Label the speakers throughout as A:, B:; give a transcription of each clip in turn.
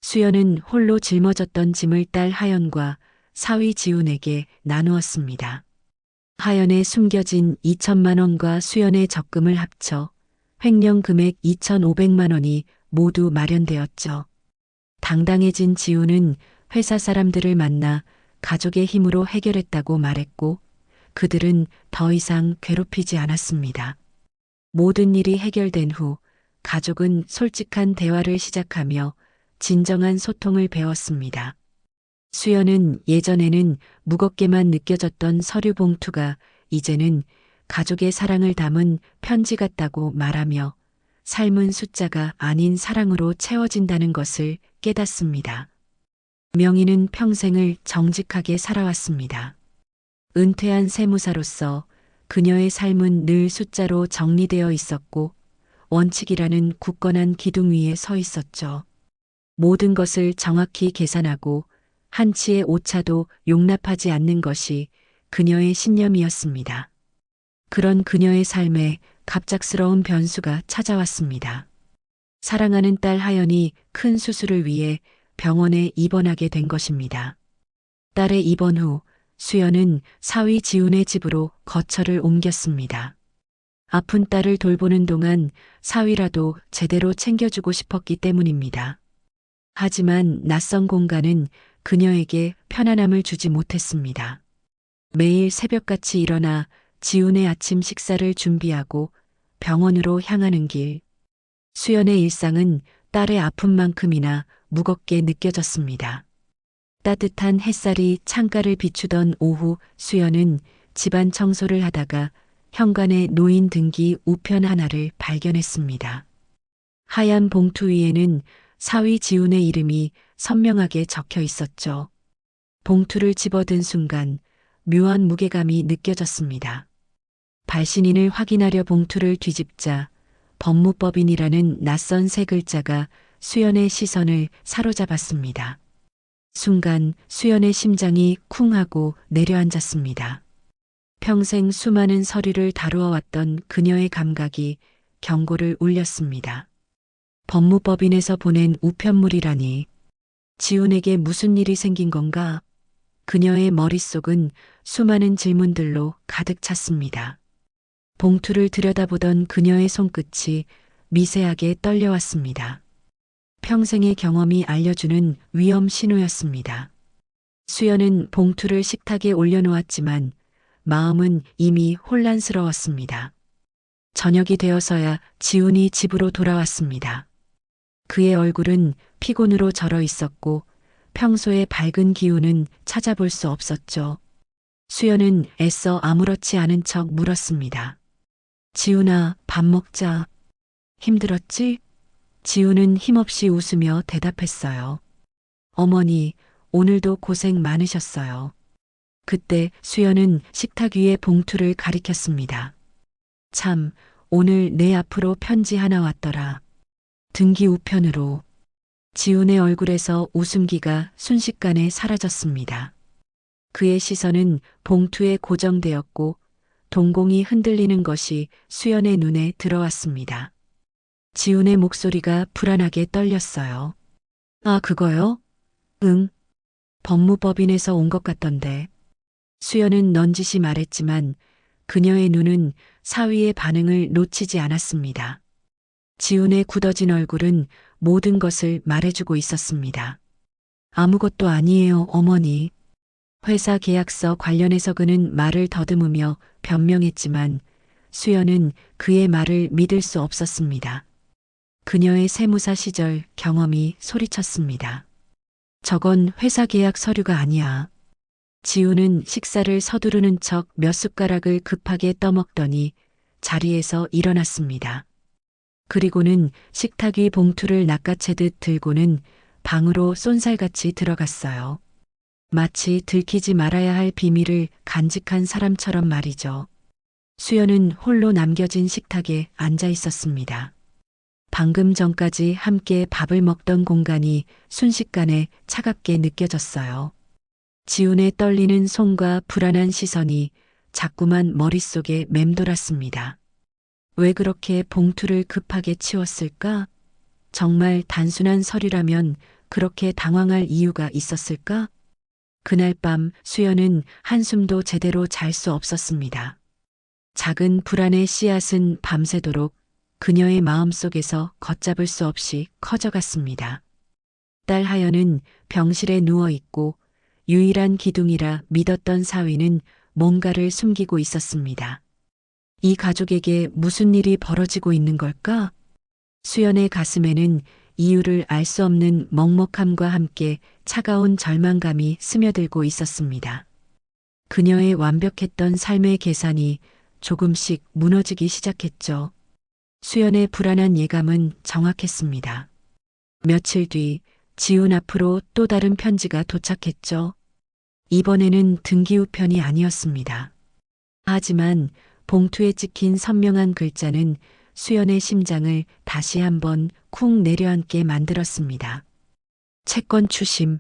A: 수연은 홀로 짊어졌던 짐을 딸 하연과 사위 지훈에게 나누었습니다. 하연에 숨겨진 2천만 원과 수연의 적금을 합쳐 횡령 금액 2,500만 원이 모두 마련되었죠. 당당해진 지훈은 회사 사람들을 만나 가족의 힘으로 해결했다고 말했고 그들은 더 이상 괴롭히지 않았습니다. 모든 일이 해결된 후 가족은 솔직한 대화를 시작하며 진정한 소통을 배웠습니다. 수연은 예전에는 무겁게만 느껴졌던 서류 봉투가 이제는 가족의 사랑을 담은 편지 같다고 말하며 삶은 숫자가 아닌 사랑으로 채워진다는 것을 깨닫습니다. 명희는 평생을 정직하게 살아왔습니다. 은퇴한 세무사로서 그녀의 삶은 늘 숫자로 정리되어 있었고 원칙이라는 굳건한 기둥 위에 서 있었죠. 모든 것을 정확히 계산하고 한치의 오차도 용납하지 않는 것이 그녀의 신념이었습니다. 그런 그녀의 삶에 갑작스러운 변수가 찾아왔습니다. 사랑하는 딸 하연이 큰 수술을 위해 병원에 입원하게 된 것입니다. 딸의 입원 후 수연은 사위 지훈의 집으로 거처를 옮겼습니다. 아픈 딸을 돌보는 동안 사위라도 제대로 챙겨주고 싶었기 때문입니다. 하지만 낯선 공간은 그녀에게 편안함을 주지 못했습니다. 매일 새벽같이 일어나 지훈의 아침 식사를 준비하고 병원으로 향하는 길. 수연의 일상은 딸의 아픔만큼이나 무겁게 느껴졌습니다. 따뜻한 햇살이 창가를 비추던 오후 수연은 집안 청소를 하다가 현관에 놓인 등기 우편 하나를 발견했습니다. 하얀 봉투 위에는 사위 지훈의 이름이 선명하게 적혀 있었죠. 봉투를 집어든 순간 묘한 무게감이 느껴졌습니다. 발신인을 확인하려 봉투를 뒤집자 법무법인이라는 낯선 세 글자가 수연의 시선을 사로잡았습니다. 순간 수연의 심장이 쿵 하고 내려앉았습니다. 평생 수많은 서류를 다루어 왔던 그녀의 감각이 경고를 울렸습니다. 법무법인에서 보낸 우편물이라니. 지훈에게 무슨 일이 생긴 건가? 그녀의 머릿속은 수많은 질문들로 가득 찼습니다. 봉투를 들여다보던 그녀의 손끝이 미세하게 떨려왔습니다. 평생의 경험이 알려주는 위험 신호였습니다. 수연은 봉투를 식탁에 올려놓았지만 마음은 이미 혼란스러웠습니다. 저녁이 되어서야 지훈이 집으로 돌아왔습니다. 그의 얼굴은 피곤으로 절어 있었고 평소의 밝은 기운은 찾아볼 수 없었죠. 수연은 애써 아무렇지 않은 척 물었습니다. 지훈아, 밥 먹자. 힘들었지? 지훈은 힘없이 웃으며 대답했어요. 어머니, 오늘도 고생 많으셨어요. 그때 수연은 식탁 위에 봉투를 가리켰습니다. 참, 오늘 내 앞으로 편지 하나 왔더라. 등기 우편으로. 지훈의 얼굴에서 웃음기가 순식간에 사라졌습니다. 그의 시선은 봉투에 고정되었고 동공이 흔들리는 것이 수연의 눈에 들어왔습니다. 지훈의 목소리가 불안하게 떨렸어요. 아, 그거요? 응. 법무법인에서 온 것 같던데. 수연은 넌지시 말했지만 그녀의 눈은 사위의 반응을 놓치지 않았습니다. 지훈의 굳어진 얼굴은 모든 것을 말해주고 있었습니다. 아무것도 아니에요, 어머니. 회사 계약서 관련해서 그는 말을 더듬으며 변명했지만 수연은 그의 말을 믿을 수 없었습니다. 그녀의 세무사 시절 경험이 소리쳤습니다. 저건 회사 계약 서류가 아니야. 지훈은 식사를 서두르는 척 몇 숟가락을 급하게 떠먹더니 자리에서 일어났습니다. 그리고는 식탁 위 봉투를 낚아채듯 들고는 방으로 쏜살같이 들어갔어요. 마치 들키지 말아야 할 비밀을 간직한 사람처럼 말이죠. 수연은 홀로 남겨진 식탁에 앉아 있었습니다. 방금 전까지 함께 밥을 먹던 공간이 순식간에 차갑게 느껴졌어요. 지훈의 떨리는 손과 불안한 시선이 자꾸만 머릿속에 맴돌았습니다. 왜 그렇게 봉투를 급하게 치웠을까? 정말 단순한 서류라면 그렇게 당황할 이유가 있었을까? 그날 밤 수연은 한숨도 제대로 잘 수 없었습니다. 작은 불안의 씨앗은 밤새도록 그녀의 마음속에서 걷잡을 수 없이 커져갔습니다. 딸 하연은 병실에 누워 있고 유일한 기둥이라 믿었던 사위는 뭔가를 숨기고 있었습니다. 이 가족에게 무슨 일이 벌어지고 있는 걸까? 수연의 가슴에는 이유를 알 수 없는 먹먹함과 함께 차가운 절망감이 스며들고 있었습니다. 그녀의 완벽했던 삶의 계산이 조금씩 무너지기 시작했죠. 수연의 불안한 예감은 정확했습니다. 며칠 뒤 지훈 앞으로 또 다른 편지가 도착했죠. 이번에는 등기우편이 아니었습니다. 하지만 봉투에 찍힌 선명한 글자는 수연의 심장을 다시 한번 쿵 내려앉게 만들었습니다. 채권 추심.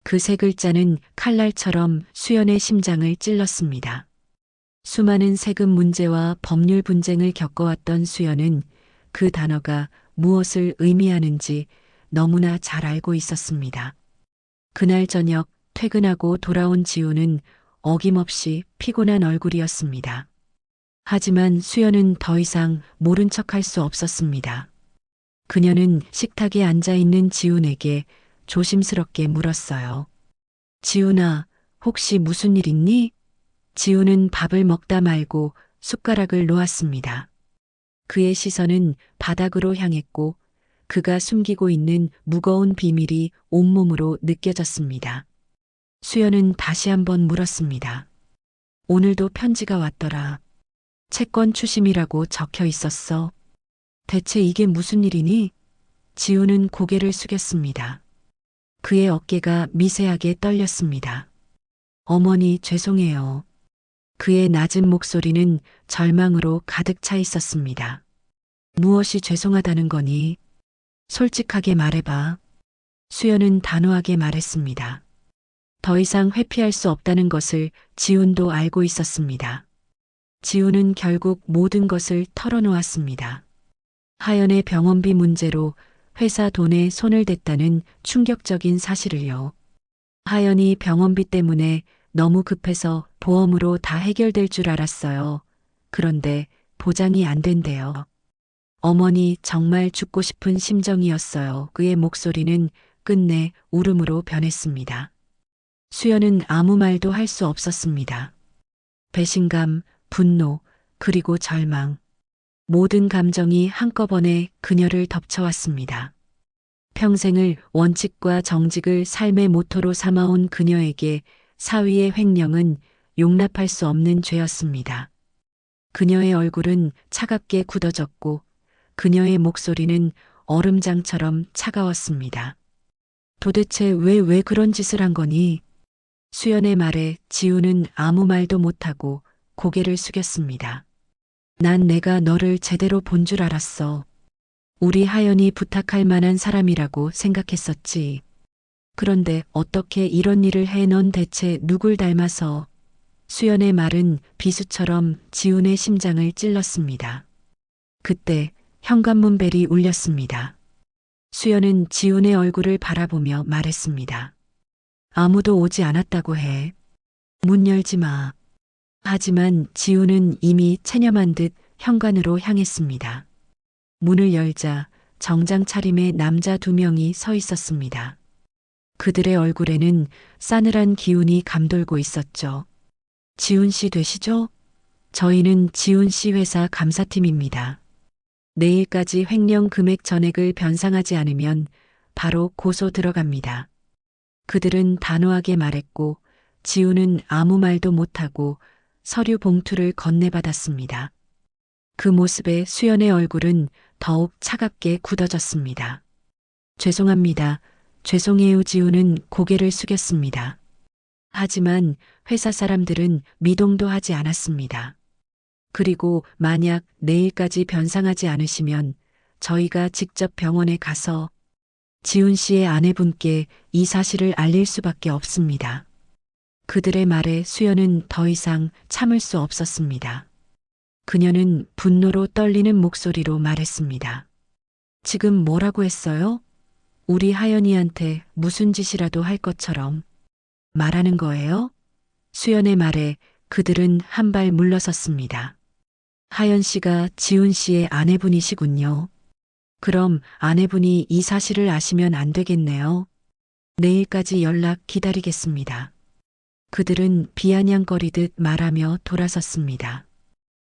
A: 그 세 글자는 칼날처럼 수연의 심장을 찔렀습니다. 수많은 세금 문제와 법률 분쟁을 겪어왔던 수연은 그 단어가 무엇을 의미하는지 너무나 잘 알고 있었습니다. 그날 저녁 퇴근하고 돌아온 지우는 어김없이 피곤한 얼굴이었습니다. 하지만 수연은 더 이상 모른 척할 수 없었습니다. 그녀는 식탁에 앉아 있는 지훈에게 조심스럽게 물었어요. 지훈아, 혹시 무슨 일 있니? 지훈은 밥을 먹다 말고 숟가락을 놓았습니다. 그의 시선은 바닥으로 향했고 그가 숨기고 있는 무거운 비밀이 온몸으로 느껴졌습니다. 수연은 다시 한번 물었습니다. 오늘도 편지가 왔더라. 채권 추심이라고 적혀 있었어. 대체 이게 무슨 일이니? 지우는 고개를 숙였습니다. 그의 어깨가 미세하게 떨렸습니다. 어머니, 죄송해요. 그의 낮은 목소리는 절망으로 가득 차 있었습니다. 무엇이 죄송하다는 거니? 솔직하게 말해봐. 수연은 단호하게 말했습니다. 더 이상 회피할 수 없다는 것을 지훈도 알고 있었습니다. 지훈은 결국 모든 것을 털어놓았습니다. 하연의 병원비 문제로 회사 돈에 손을 댔다는 충격적인 사실을요. 하연이 병원비 때문에 너무 급해서 보험으로 다 해결될 줄 알았어요. 그런데 보장이 안 된대요. 어머니, 정말 죽고 싶은 심정이었어요. 그의 목소리는 끝내 울음으로 변했습니다. 수연은 아무 말도 할 수 없었습니다. 배신감, 분노, 그리고 절망. 모든 감정이 한꺼번에 그녀를 덮쳐왔습니다. 평생을 원칙과 정직을 삶의 모토로 삼아온 그녀에게 사위의 횡령은 용납할 수 없는 죄였습니다. 그녀의 얼굴은 차갑게 굳어졌고 그녀의 목소리는 얼음장처럼 차가웠습니다. 도대체 왜 그런 짓을 한 거니? 수연의 말에 지우는 아무 말도 못하고 고개를 숙였습니다. 난 내가 너를 제대로 본 줄 알았어. 우리 하연이 부탁할 만한 사람이라고 생각했었지. 그런데 어떻게 이런 일을 해? 넌 대체 누굴 닮아서? 수연의 말은 비수처럼 지훈의 심장을 찔렀습니다. 그때 현관문 벨이 울렸습니다. 수연은 지훈의 얼굴을 바라보며 말했습니다. 아무도 오지 않았다고 해. 문 열지 마. 하지만 지훈은 이미 체념한 듯 현관으로 향했습니다. 문을 열자 정장 차림의 남자 2명이 서 있었습니다. 그들의 얼굴에는 싸늘한 기운이 감돌고 있었죠. 지훈 씨 되시죠? 저희는 지훈 씨 회사 감사팀입니다. 내일까지 횡령 금액 전액을 변상하지 않으면 바로 고소 들어갑니다. 그들은 단호하게 말했고 지훈은 아무 말도 못하고 서류 봉투를 건네받았습니다. 그 모습에 수연의 얼굴은 더욱 차갑게 굳어졌습니다. 죄송합니다. 죄송해요. 지훈은 고개를 숙였습니다. 하지만 회사 사람들은 미동도 하지 않았습니다. 그리고 만약 내일까지 변상하지 않으시면 저희가 직접 병원에 가서 지훈 씨의 아내분께 이 사실을 알릴 수밖에 없습니다. 그들의 말에 수연은 더 이상 참을 수 없었습니다. 그녀는 분노로 떨리는 목소리로 말했습니다. 지금 뭐라고 했어요? 우리 하연이한테 무슨 짓이라도 할 것처럼 말하는 거예요? 수연의 말에 그들은 한 발 물러섰습니다. 하연 씨가 지훈 씨의 아내분이시군요. 그럼 아내분이 이 사실을 아시면 안 되겠네요. 내일까지 연락 기다리겠습니다. 그들은 비아냥거리듯 말하며 돌아섰습니다.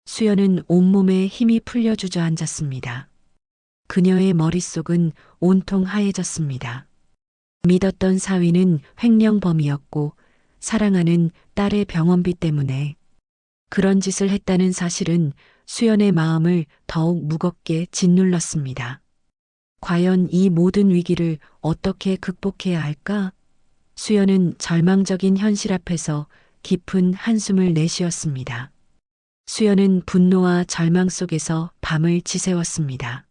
A: 수연은 온몸에 힘이 풀려 주저앉았습니다. 그녀의 머릿속은 온통 하얘졌습니다. 믿었던 사위는 횡령범이었고 사랑하는 딸의 병원비 때문에 그런 짓을 했다는 사실은 수연의 마음을 더욱 무겁게 짓눌렀습니다. 과연 이 모든 위기를 어떻게 극복해야 할까? 수연은 절망적인 현실 앞에서 깊은 한숨을 내쉬었습니다. 수연은 분노와 절망 속에서 밤을 지새웠습니다.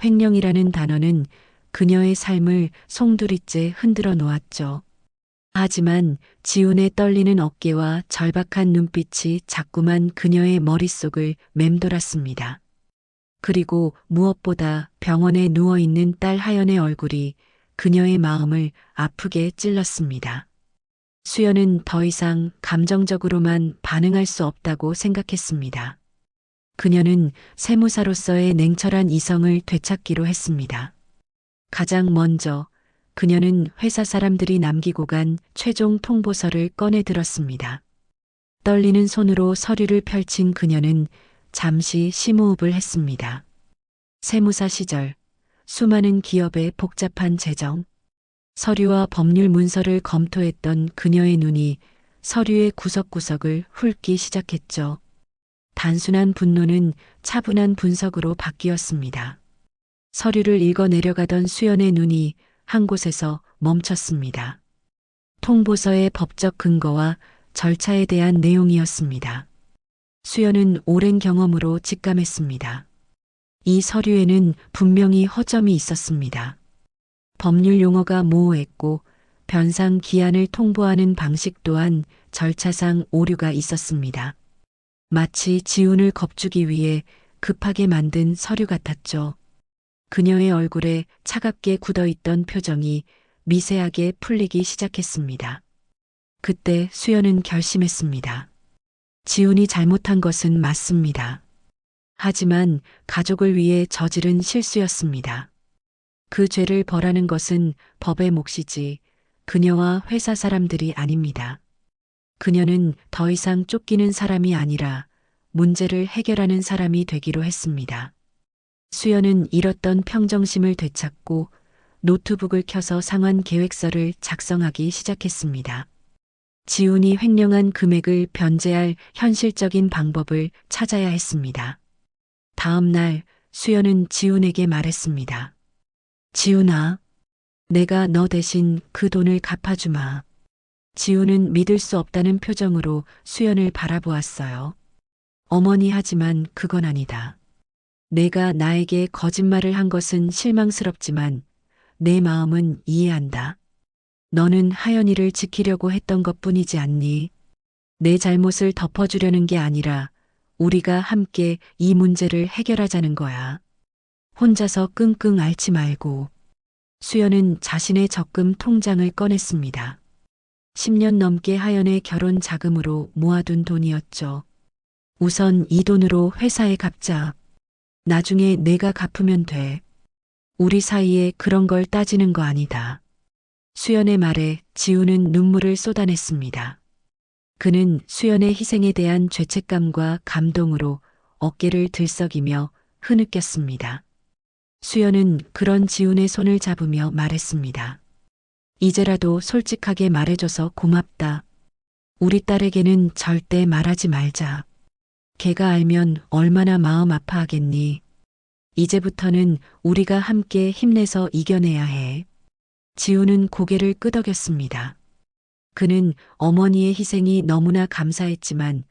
A: 횡령이라는 단어는 그녀의 삶을 송두리째 흔들어 놓았죠. 하지만 지훈의 떨리는 어깨와 절박한 눈빛이 자꾸만 그녀의 머릿속을 맴돌았습니다. 그리고 무엇보다 병원에 누워있는 딸 하연의 얼굴이 그녀의 마음을 아프게 찔렀습니다. 수연은 더 이상 감정적으로만 반응할 수 없다고 생각했습니다. 그녀는 세무사로서의 냉철한 이성을 되찾기로 했습니다. 가장 먼저 그녀는 회사 사람들이 남기고 간 최종 통보서를 꺼내 들었습니다. 떨리는 손으로 서류를 펼친 그녀는 잠시 심호흡을 했습니다. 세무사 시절 수많은 기업의 복잡한 재정, 서류와 법률 문서를 검토했던 그녀의 눈이 서류의 구석구석을 훑기 시작했죠. 단순한 분노는 차분한 분석으로 바뀌었습니다. 서류를 읽어 내려가던 수연의 눈이 한 곳에서 멈췄습니다. 통보서의 법적 근거와 절차에 대한 내용이었습니다. 수연은 오랜 경험으로 직감했습니다. 이 서류에는 분명히 허점이 있었습니다. 법률 용어가 모호했고 변상 기한을 통보하는 방식 또한 절차상 오류가 있었습니다. 마치 지훈을 겁주기 위해 급하게 만든 서류 같았죠. 그녀의 얼굴에 차갑게 굳어있던 표정이 미세하게 풀리기 시작했습니다. 그때 수연은 결심했습니다. 지훈이 잘못한 것은 맞습니다. 하지만 가족을 위해 저지른 실수였습니다. 그 죄를 벌하는 것은 법의 몫이지 그녀와 회사 사람들이 아닙니다. 그녀는 더 이상 쫓기는 사람이 아니라 문제를 해결하는 사람이 되기로 했습니다. 수연은 잃었던 평정심을 되찾고 노트북을 켜서 상환 계획서를 작성하기 시작했습니다. 지훈이 횡령한 금액을 변제할 현실적인 방법을 찾아야 했습니다. 다음 날 수연은 지훈에게 말했습니다. 지훈아, 내가 너 대신 그 돈을 갚아주마. 지훈은 믿을 수 없다는 표정으로 수연을 바라보았어요. 어머니 하지만 그건 아니다. 내가 나에게 거짓말을 한 것은 실망스럽지만 내 마음은 이해한다. 너는 하연이를 지키려고 했던 것뿐이지 않니? 내 잘못을 덮어주려는 게 아니라 우리가 함께 이 문제를 해결하자는 거야. 혼자서 끙끙 앓지 말고. 수연은 자신의 적금 통장을 꺼냈습니다. 10년 넘게 하연의 결혼 자금으로 모아둔 돈이었죠. 우선 이 돈으로 회사에 갚자. 나중에 내가 갚으면 돼. 우리 사이에 그런 걸 따지는 거 아니다. 수연의 말에 지훈은 눈물을 쏟아냈습니다. 그는 수연의 희생에 대한 죄책감과 감동으로 어깨를 들썩이며 흐느꼈습니다. 수연은 그런 지훈의 손을 잡으며 말했습니다. 이제라도 솔직하게 말해줘서 고맙다. 우리 딸에게는 절대 말하지 말자. 걔가 알면 얼마나 마음 아파하겠니. 이제부터는 우리가 함께 힘내서 이겨내야 해. 지훈은 고개를 끄덕였습니다. 그는 어머니의 희생이 너무나 감사했지만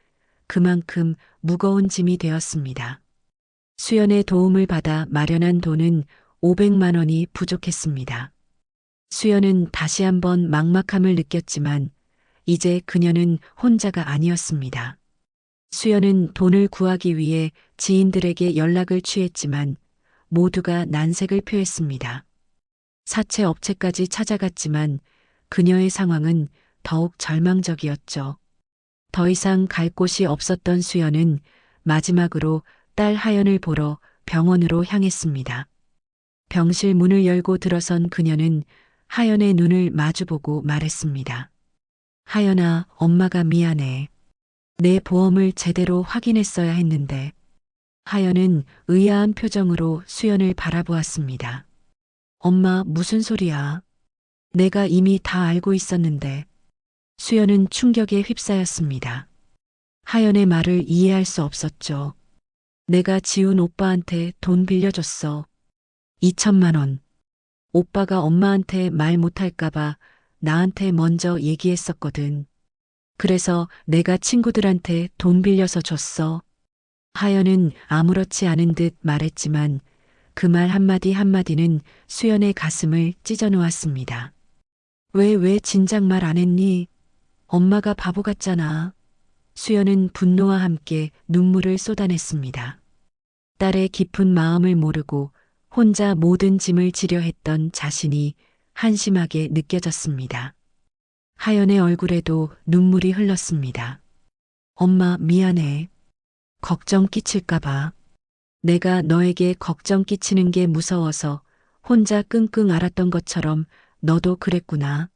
A: 그만큼 무거운 짐이 되었습니다. 수연의 도움을 받아 마련한 돈은 500만 원이 부족했습니다. 수연은 다시 한번 막막함을 느꼈지만 이제 그녀는 혼자가 아니었습니다. 수연은 돈을 구하기 위해 지인들에게 연락을 취했지만 모두가 난색을 표했습니다. 사채 업체까지 찾아갔지만 그녀의 상황은 더욱 절망적이었죠. 더 이상 갈 곳이 없었던 수연은 마지막으로 딸 하연을 보러 병원으로 향했습니다. 병실 문을 열고 들어선 그녀는 하연의 눈을 마주보고 말했습니다. 하연아, 엄마가 미안해. 내 보험을 제대로 확인했어야 했는데. 하연은 의아한 표정으로 수연을 바라보았습니다. 엄마, 무슨 소리야? 내가 이미 다 알고 있었는데. 수연은 충격에 휩싸였습니다. 하연의 말을 이해할 수 없었죠. 내가 지훈 오빠한테 돈 빌려줬어. 2천만 원. 오빠가 엄마한테 말 못할까봐 나한테 먼저 얘기했었거든. 그래서 내가 친구들한테 돈 빌려서 줬어. 하연은 아무렇지 않은 듯 말했지만 그 말 한마디 한마디는 수연의 가슴을 찢어 놓았습니다. 왜 진작 말 안 했니? 엄마가 바보 같잖아. 수연은 분노와 함께 눈물을 쏟아냈습니다. 딸의 깊은 마음을 모르고 혼자 모든 짐을 지려 했던 자신이 한심하게 느껴졌습니다. 하연의 얼굴에도 눈물이 흘렀습니다. 엄마, 미안해. 걱정 끼칠까봐. 내가 너에게 걱정 끼치는 게 무서워서 혼자 끙끙 앓았던 것처럼 너도 그랬구나.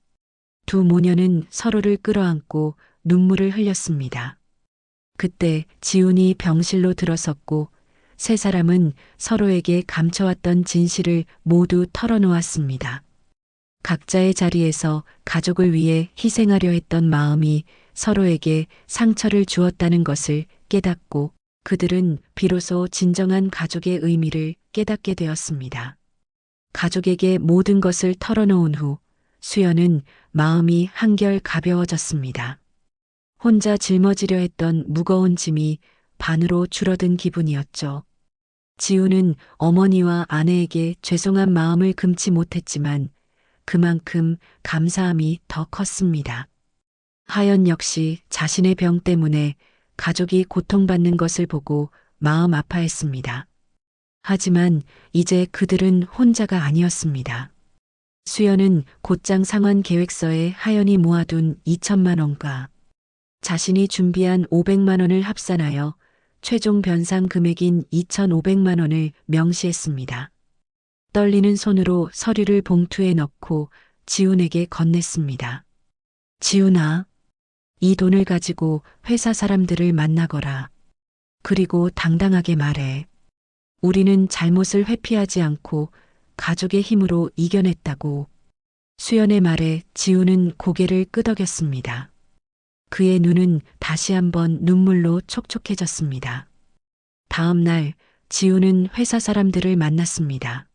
A: 두 모녀는 서로를 끌어안고 눈물을 흘렸습니다. 그때 지훈이 병실로 들어섰고 세 사람은 서로에게 감춰왔던 진실을 모두 털어놓았습니다. 각자의 자리에서 가족을 위해 희생하려 했던 마음이 서로에게 상처를 주었다는 것을 깨닫고 그들은 비로소 진정한 가족의 의미를 깨닫게 되었습니다. 가족에게 모든 것을 털어놓은 후 수연은 마음이 한결 가벼워졌습니다. 혼자 짊어지려 했던 무거운 짐이 반으로 줄어든 기분이었죠. 지우는 어머니와 아내에게 죄송한 마음을 금치 못했지만 그만큼 감사함이 더 컸습니다. 하연 역시 자신의 병 때문에 가족이 고통받는 것을 보고 마음 아파했습니다. 하지만 이제 그들은 혼자가 아니었습니다. 수연은 곧장 상환 계획서에 하연이 모아둔 2천만 원과 자신이 준비한 500만 원을 합산하여 최종 변상 금액인 2,500만 원을 명시했습니다. 떨리는 손으로 서류를 봉투에 넣고 지훈에게 건넸습니다. 지훈아, 이 돈을 가지고 회사 사람들을 만나거라. 그리고 당당하게 말해. 우리는 잘못을 회피하지 않고 가족의 힘으로 이겨냈다고. 수연의 말에 지훈은 고개를 끄덕였습니다. 그의 눈은 다시 한번 눈물로 촉촉해졌습니다. 다음 날 지훈은 회사 사람들을 만났습니다.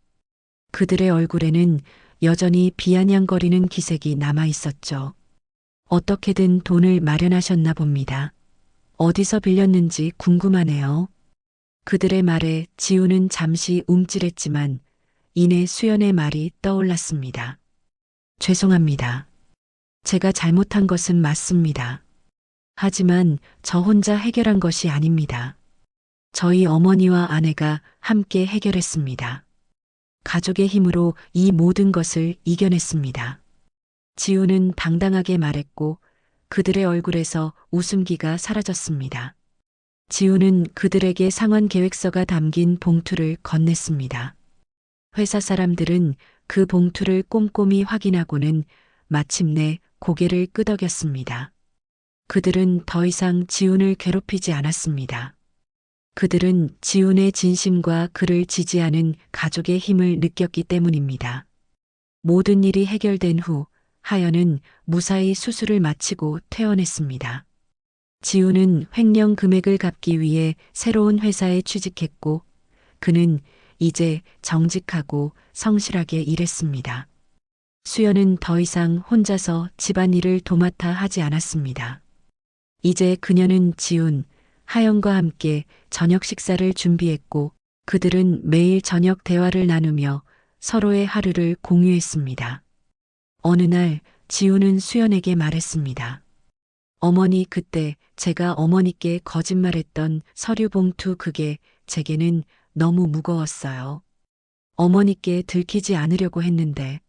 A: 그들의 얼굴에는 여전히 비아냥거리는 기색이 남아 있었죠. 어떻게든 돈을 마련하셨나 봅니다. 어디서 빌렸는지 궁금하네요. 그들의 말에 지훈은 잠시 움찔했지만 이내 수연의 말이 떠올랐습니다. 죄송합니다. 제가 잘못한 것은 맞습니다. 하지만 저 혼자 해결한 것이 아닙니다. 저희 어머니와 아내가 함께 해결했습니다. 가족의 힘으로 이 모든 것을 이겨냈습니다. 지우는 당당하게 말했고 그들의 얼굴에서 웃음기가 사라졌습니다. 지우는 그들에게 상환 계획서가 담긴 봉투를 건넸습니다. 회사 사람들은 그 봉투를 꼼꼼히 확인하고는 마침내 고개를 끄덕였습니다. 그들은 더 이상 지훈을 괴롭히지 않았습니다. 그들은 지훈의 진심과 그를 지지하는 가족의 힘을 느꼈기 때문입니다. 모든 일이 해결된 후 하연은 무사히 수술을 마치고 퇴원했습니다. 지훈은 횡령 금액을 갚기 위해 새로운 회사에 취직했고 그는 이제 정직하고 성실하게 일했습니다. 수연은 더 이상 혼자서 집안일을 도맡아 하지 않았습니다. 이제 그녀는 지훈, 하연과 함께 저녁 식사를 준비했고 그들은 매일 저녁 대화를 나누며 서로의 하루를 공유했습니다. 어느 날 지훈은 수연에게 말했습니다. 어머니, 그때 제가 어머니께 거짓말했던 서류 봉투 그게 제게는 너무 무거웠어요. 어머니께 들키지 않으려고 했는데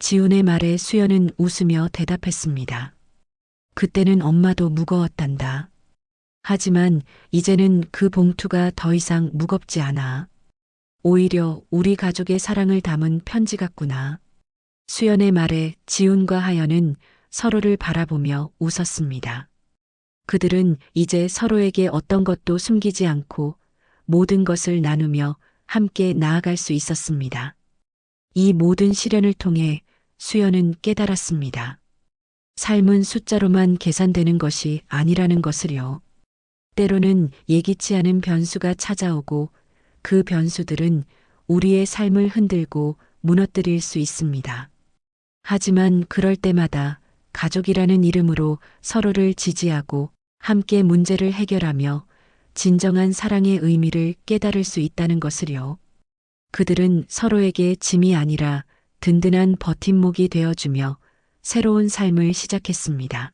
A: 지훈의 말에 수연은 웃으며 대답했습니다. 그때는 엄마도 무거웠단다. 하지만 이제는 그 봉투가 더 이상 무겁지 않아. 오히려 우리 가족의 사랑을 담은 편지 같구나. 수연의 말에 지훈과 하연은 서로를 바라보며 웃었습니다. 그들은 이제 서로에게 어떤 것도 숨기지 않고 모든 것을 나누며 함께 나아갈 수 있었습니다. 이 모든 시련을 통해 수연은 깨달았습니다. 삶은 숫자로만 계산되는 것이 아니라는 것을요. 때로는 예기치 않은 변수가 찾아오고 그 변수들은 우리의 삶을 흔들고 무너뜨릴 수 있습니다. 하지만 그럴 때마다 가족이라는 이름으로 서로를 지지하고 함께 문제를 해결하며 진정한 사랑의 의미를 깨달을 수 있다는 것을요. 그들은 서로에게 짐이 아니라 든든한 버팀목이 되어주며 새로운 삶을 시작했습니다.